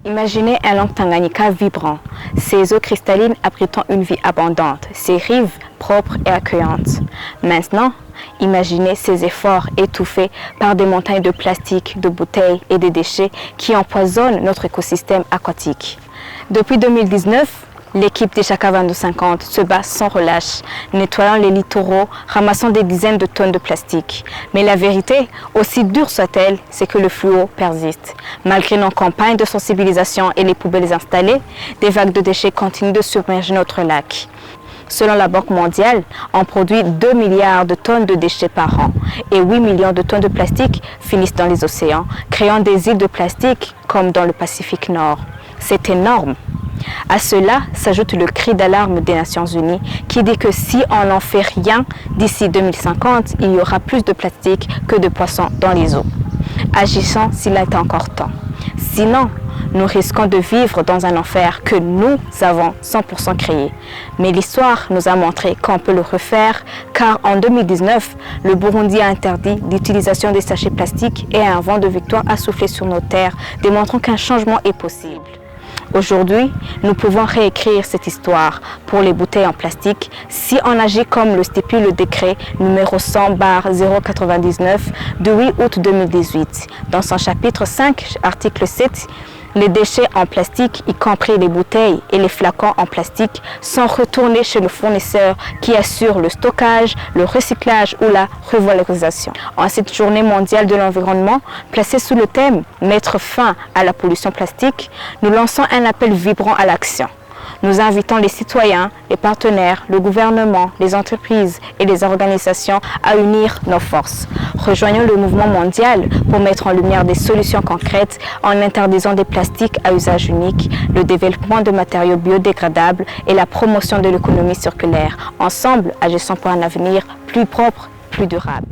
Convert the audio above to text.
Imaginez un lac Tanganyika vibrant, ses eaux cristallines abritant une vie abondante, ses rives propres et accueillantes. Maintenant, imaginez ces efforts étouffés par des montagnes de plastique, de bouteilles et de déchets qui empoisonnent notre écosystème aquatique. Depuis 2019, l'équipe des Chaka 2250 se bat sans relâche, nettoyant les littoraux, ramassant des dizaines de tonnes de plastique. Mais la vérité, aussi dure soit-elle, c'est que le fluo persiste. Malgré nos campagnes de sensibilisation et les poubelles installées, des vagues de déchets continuent de submerger notre lac. Selon la Banque mondiale, on produit 2 milliards de tonnes de déchets par an et 8 millions de tonnes de plastique finissent dans les océans, créant des îles de plastique comme dans le Pacifique Nord. C'est énorme. À cela s'ajoute le cri d'alarme des Nations Unies qui dit que si on n'en fait rien, d'ici 2050, il y aura plus de plastique que de poissons dans les eaux. Agissons s'il est encore temps. Sinon, nous risquons de vivre dans un enfer que nous avons 100% créé. Mais l'histoire nous a montré qu'on peut le refaire car en 2019, le Burundi a interdit l'utilisation des sachets plastiques et un vent de victoire a soufflé sur nos terres, démontrant qu'un changement est possible. Aujourd'hui, nous pouvons réécrire cette histoire pour les bouteilles en plastique si on agit comme le stipule le décret numéro 100/099 du 8 août 2018. Dans son chapitre 5, article 7, les déchets en plastique, y compris les bouteilles et les flacons en plastique, sont retournés chez le fournisseur qui assure le stockage, le recyclage ou la revalorisation. En cette journée mondiale de l'environnement, placée sous le thème « Mettre fin à la pollution plastique », nous lançons un appel vibrant à l'action. Nous invitons les citoyens, les partenaires, le gouvernement, les entreprises et les organisations à unir nos forces. Rejoignons le mouvement mondial pour mettre en lumière des solutions concrètes en interdisant des plastiques à usage unique, le développement de matériaux biodégradables et la promotion de l'économie circulaire. Ensemble, agissons pour un avenir plus propre, plus durable.